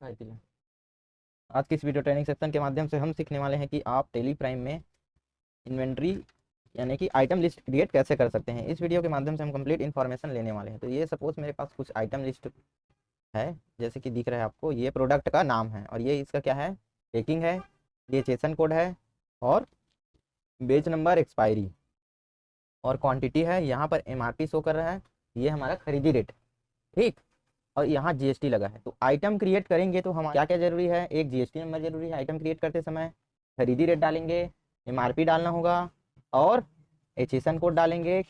आज की इस वीडियो ट्रेनिंग सेक्शन के माध्यम से हम सीखने वाले हैं कि आप टेली प्राइम में इन्वेंट्री यानी कि आइटम लिस्ट क्रिएट कैसे कर सकते हैं। इस वीडियो के माध्यम से हम कंप्लीट इन्फॉर्मेशन लेने वाले हैं। तो ये सपोज मेरे पास कुछ आइटम लिस्ट है, जैसे कि दिख रहा है आपको, ये प्रोडक्ट का नाम है और ये इसका क्या है, पैकिंग है, ये चेसन कोड है और बेच नंबर, एक्सपायरी और क्वांटिटी है। यहाँ पर एमआरपी शो कर रहा है, ये हमारा खरीदी रेट, ठीक, और यहाँ जीएसटी लगा है। तो आइटम क्रिएट करेंगे तो हम क्या क्या जरूरी है, एक जीएसटी नंबर जरूरी है आइटम क्रिएट करते समय, खरीदी रेट डालेंगे, एमआरपी डालना होगा और एचएसएन कोड डालेंगे,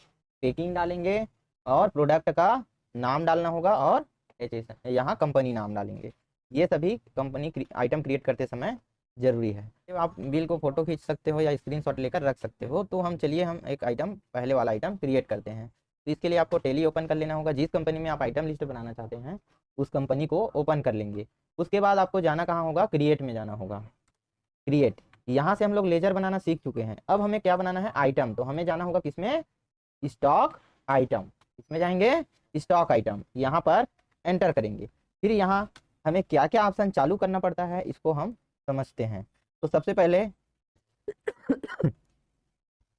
पैकिंग डालेंगे और प्रोडक्ट का नाम डालना होगा और एचएसएन यहाँ कंपनी नाम डालेंगे। ये सभी कंपनी आइटम क्रिएट करते समय जरूरी है। तो आप बिल को फोटो खींच सकते हो या स्क्रीनशॉट लेकर रख सकते हो। तो हम चलिए हम एक आइटम, पहले वाला आइटम क्रिएट करते हैं। तो इसके लिए आपको टैली ओपन कर लेना होगा। जिस कंपनी में आप आइटम लिस्ट बनाना चाहते हैं उस कंपनी को ओपन कर लेंगे। उसके बाद आपको जाना कहाँ होगा, क्रिएट में जाना होगा। क्रिएट, यहाँ से हम लोग लेजर बनाना सीख चुके हैं। अब हमें क्या बनाना है, आइटम। तो हमें जाना होगा किसमें, स्टॉक आइटम। इसमें जाएंगे स्टॉक आइटम, यहाँ पर एंटर करेंगे। फिर यहाँ हमें क्या क्या ऑप्शन चालू करना पड़ता है इसको हम समझते हैं। तो सबसे पहले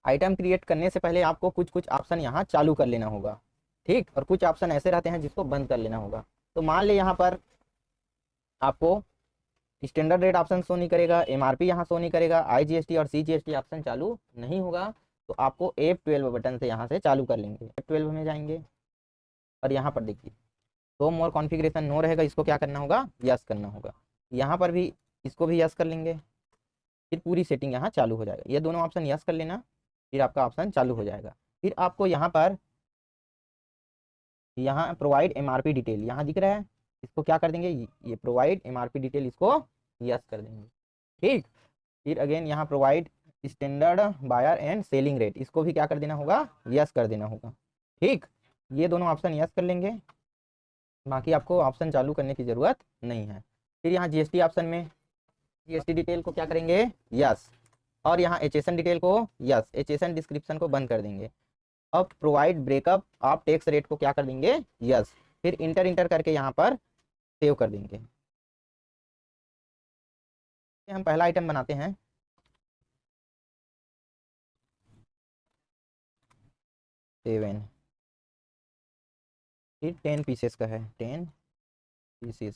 आइटम क्रिएट करने से पहले आपको कुछ कुछ ऑप्शन यहाँ चालू कर लेना होगा, ठीक, और कुछ ऑप्शन ऐसे रहते हैं जिसको बंद कर लेना होगा। तो मान ले यहाँ पर आपको स्टैंडर्ड रेट ऑप्शन शो नहीं करेगा, एमआरपी यहाँ शो नहीं करेगा, आईजीएसटी और सीजीएसटी ऑप्शन चालू नहीं होगा। तो आपको F12 बटन से यहाँ से चालू कर लेंगे। F12 में जाएंगे और यहाँ पर देखिए तो मोर कॉन्फ़िगरेशन नो रहेगा, इसको क्या करना होगा, यस करना होगा। यहाँ पर भी इसको भी यस कर लेंगे, फिर पूरी सेटिंग यहाँ चालू हो जाएगा। ये दोनों ऑप्शन यस कर लेना, फिर आपका ऑप्शन चालू हो जाएगा। फिर आपको यहाँ पर यहाँ प्रोवाइड एमआरपी डिटेल यहाँ दिख रहा है, इसको क्या कर देंगे, ये प्रोवाइड एमआरपी डिटेल, इसको यस कर देंगे, ठीक। फिर अगेन यहाँ provide standard buyer and selling rate, इसको भी क्या कर देना होगा, यस कर देना होगा, ठीक। ये दोनों ऑप्शन यस कर लेंगे, बाकी आपको ऑप्शन चालू करने की ज़रूरत नहीं है। फिर यहाँ जीएसटी ऑप्शन में जीएसटी डिटेल को क्या करेंगे, यस, और यहाँ एचएसएन डिटेल को यस, एचएसएन डिस्क्रिप्शन को बंद कर देंगे। अब प्रोवाइड ब्रेकअप आप टैक्स रेट को क्या कर देंगे, यस, फिर इंटर इंटर करके यहाँ पर सेव कर देंगे। हम पहला आइटम बनाते हैं, सेवन, फिर 10 पीसेस का है, 10 पीसेस,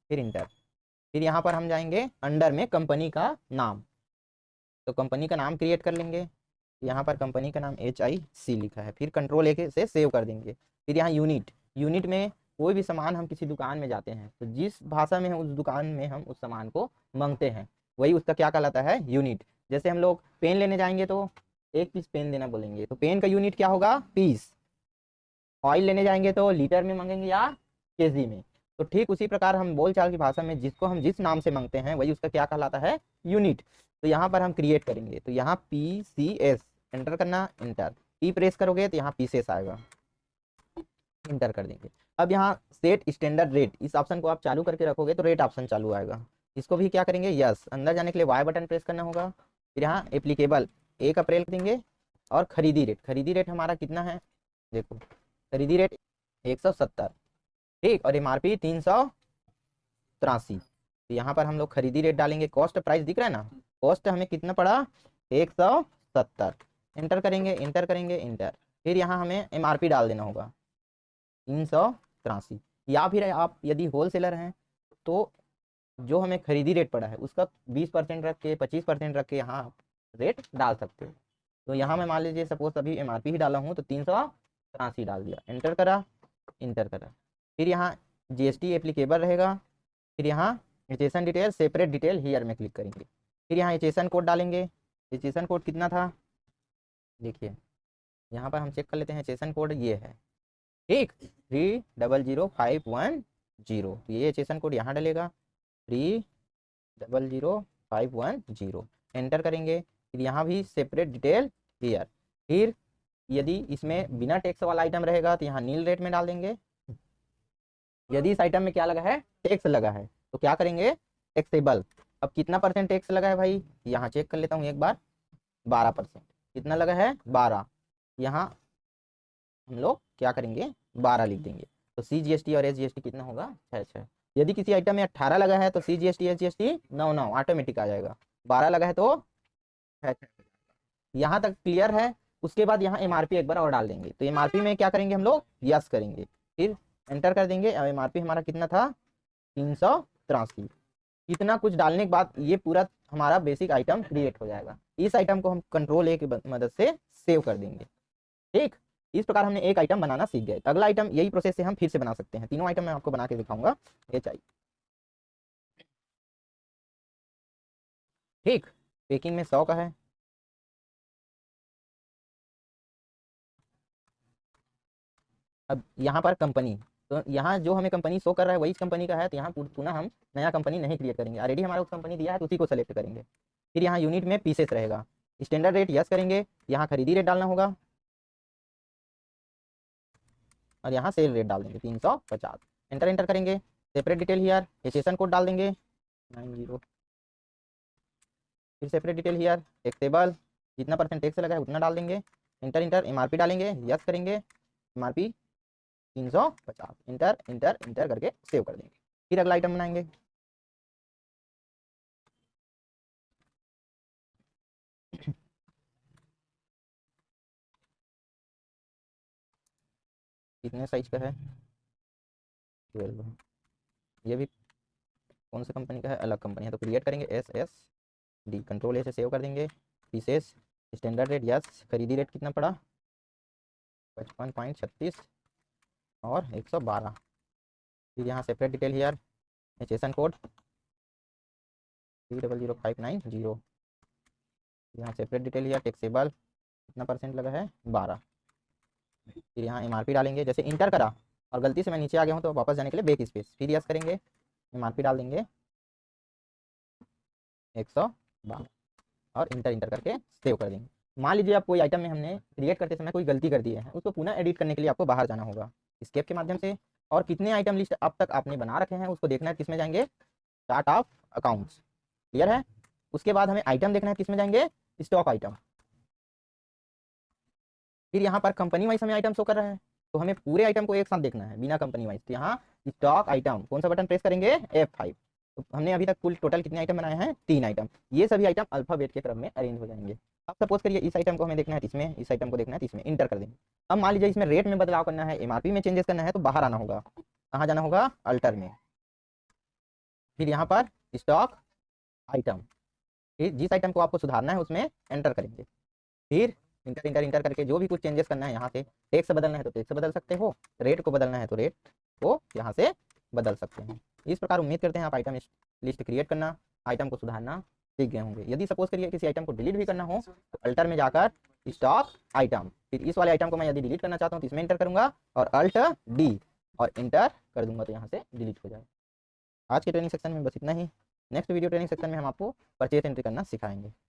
फिर इंटर। फिर यहाँ पर हम जाएंगे अंडर में कंपनी का नाम, तो कंपनी का नाम क्रिएट कर लेंगे। यहाँ पर कंपनी का नाम HIC लिखा है, फिर कंट्रोल A से सेव कर देंगे। फिर यहाँ यूनिट, यूनिट में कोई भी सामान हम किसी दुकान में जाते हैं तो जिस भाषा में है उस दुकान में हम उस सामान को मांगते हैं वही उसका क्या कहलाता है, यूनिट। जैसे हम लोग पेन लेने जाएंगे तो 1 पीस पेन देना बोलेंगे, तो पेन का यूनिट क्या होगा, पीस। ऑयल लेने जाएंगे तो लीटर में मांगेंगे या केजी में। तो ठीक उसी प्रकार हम बोलचाल की भाषा में जिसको हम जिस नाम से मांगते हैं वही उसका क्या कहलाता है, यूनिट। तो यहाँ पर हम क्रिएट करेंगे, तो यहाँ PCS एंटर करना, इंटर, P प्रेस करोगे तो यहाँ पीसेस आएगा, इंटर कर देंगे। अब यहाँ सेट स्टैंडर्ड रेट, इस ऑप्शन को आप चालू करके रखोगे तो रेट ऑप्शन चालू आएगा, इसको भी क्या करेंगे, यस। अंदर जाने के लिए Y बटन प्रेस करना होगा। फिर यहाँ एप्लीकेबल 1 अप्रैल देंगे और खरीदी रेट, खरीदी रेट हमारा कितना है, देखो खरीदी रेट 170, ठीक, और एमआरपी 383। तो यहाँ पर हम लोग खरीदी रेट डालेंगे, कॉस्ट प्राइस दिख रहा है ना, कॉस्ट हमें कितना पड़ा, 170, इंटर करेंगे, इंटर करेंगे, इंटर। फिर यहाँ हमें एमआरपी डाल देना होगा 383, या फिर आप यदि होलसेलर हैं तो जो हमें खरीदी रेट पड़ा है उसका 20% रख के 25% रख के यहाँ रेट डाल सकते हो। तो यहाँ मैं मान लीजिए सपोज अभी एमआरपी ही डाला हूँ तो 383 डाल दिया, एंटर करा, इंटर करा। फिर यहाँ जीएसटी एप्लीकेबल रहेगा। फिर यहाँ HSN detail separate detail here में क्लिक करेंगे। फिर यहाँ एचएसएन कोड डालेंगे, एचएसएन कोड कितना था, देखिए यहाँ पर हम चेक कर लेते हैं, एचएसएन कोड ये है, ठीक, 300510। तो ये एचएसएन कोड यहाँ डलेगा 300510, एंटर करेंगे। फिर यहाँ भी सेपरेट डिटेल हियर। फिर यदि इसमें बिना टैक्स वाला आइटम रहेगा तो यहाँ नील रेट में डाल देंगे। यदि इस आइटम में क्या लगा है, टैक्स लगा है, तो क्या करेंगे, टैक्सेबल। अब कितना % टैक्स लगा है भाई, यहाँ चेक कर लेता हूँ एक बार, 12%। कितना लगा है, 12। यहाँ हम लोग क्या करेंगे, 12 लिख देंगे। तो CGST और SGST कितना होगा, 6। यदि किसी आइटम में 18 लगा है तो CGST SGST 9 ऑटोमेटिक आ जाएगा, 12 लगा है तो 6। यहाँ तक क्लियर है। उसके बाद यहाँ MRP एक बार और डाल देंगे, तो MRP में क्या करेंगे हम लोग, यस करेंगे, फिर एंटर कर देंगे। अब MRP हमारा कितना था, 383। इतना कुछ डालने के बाद ये पूरा हमारा बेसिक आइटम क्रिएट हो जाएगा। इस आइटम को हम कंट्रोल A की मदद से सेव कर देंगे। ठीक, इस प्रकार हमने एक आइटम बनाना सीख गए। अगला आइटम यही प्रोसेस से हम फिर से बना सकते हैं। तीनों आइटम मैं आपको बना के दिखाऊंगा, ये चाहिए। ठीक, पैकिंग में 100 का है। अब यहाँ पर कंपनी, तो यहाँ जो हमें कंपनी शो कर रहा है वही कंपनी का है, तो यहाँ पुनः हम नया कंपनी नहीं क्रिएट करेंगे, ऑलरेडी हमारा उस कंपनी दिया है तो उसी को सेलेक्ट करेंगे। फिर यहाँ यूनिट में पीसेस रहेगा, स्टैंडर्ड रेट यस करेंगे, यहाँ खरीदी रेट डालना होगा और यहाँ सेल रेट डाल देंगे 350। एंटर एंटर करेंगे। सेपरेट डिटेल हियर, एसेसन कोड डाल देंगे 90। फिर सेपरेट डिटेल हियर, टैक्सेबल, जितना परसेंट टैक्स लगा है उतना डाल देंगे। इंटर इंटर MRP डालेंगे, यस करेंगे, MRP 350। इंटर इंटर इंटर करके सेव कर देंगे। फिर अगला आइटम बनाएंगे। कितने साइज का है, 12। ये भी कौन सा कंपनी का है, अलग कंपनी है, तो क्रिएट करेंगे SSD, कंट्रोल A से सेव कर देंगे। पीसेस, स्टैंडर्ड रेट यस, खरीदी रेट कितना पड़ा, 55.36 और 112। फिर यहाँ separate detail here, HSN code 300590। यहाँ सेपरेट डिटेल हियर, टैक्सेबल, कितना परसेंट लगा है, 12। फिर यहाँ MRP डालेंगे। जैसे इंटर करा और गलती से मैं नीचे आ गया हूँ तो वापस जाने के लिए बैक स्पेस, फिर यस करेंगे, MRP डाल देंगे 112 और इंटर इंटर करके सेव कर देंगे। मान लीजिए आप कोई आइटम में हमने क्रिएट करते समय कोई गलती कर दी है, उसको पुनः एडिट करने के लिए आपको बाहर जाना होगा एस्केप के माध्यम से, और कितने आइटम लिस्ट अब तक आपने बना रखे हैं उसको देखना है, किसमें जाएंगे, चार्ट ऑफ अकाउंट्स। क्लियर है। उसके बाद हमें आइटम देखना है, किसमें जाएंगे, स्टॉक आइटम। फिर यहाँ पर कंपनी वाइज हमें आइटम शो कर रहा है, तो हमें पूरे आइटम को एक साथ देखना है बिना कंपनी वाइज। तो यहाँ स्टॉक आइटम, कौन सा बटन प्रेस करेंगे, F5। तो हमने अभी तक कुल टोटल कितने आइटम बनाए हैं, 3 आइटम। ये सभी आइटम अल्फाबेट के क्रम में अरेंज हो जाएंगे। अब सपोज करिए इस आइटम को हमें देखना है इसमें, इस आइटम को देखना है इसमें, इंटर कर देंगे। अब मान लीजिए इसमें रेट में बदलाव करना है, MRP में चेंजेस करना है, तो बाहर आना होगा। कहाँ जाना होगा, अल्टर में। फिर यहाँ पर स्टॉक आइटम, फिर जिस आइटम को आपको सुधारना है उसमें एंटर करेंगे। फिर इंटर इंटर इंटर करके जो भी कुछ चेंजेस करना है, यहाँ से टेक्स्ट बदलना है तो टेक्स्ट बदल सकते हो, रेट को बदलना है तो रेट को यहाँ से बदल सकते हैं। इस प्रकार उम्मीद करते हैं आप आइटम लिस्ट क्रिएट करना, आइटम को सुधारना सीख गए होंगे। यदि सपोज करिए किसी आइटम को डिलीट भी करना हो तो अल्टर में जाकर स्टॉक आइटम, फिर इस वाले आइटम को मैं यदि डिलीट करना चाहता हूँ तो इसमें इंटर करूंगा और Alt D और इंटर कर दूंगा, तो यहाँ से डिलीट हो जाएगा। आज के ट्रेनिंग सेक्शन में बस इतना ही। नेक्स्ट वीडियो ट्रेनिंग सेक्शन में हम आपको परचेज एंट्री करना सिखाएंगे।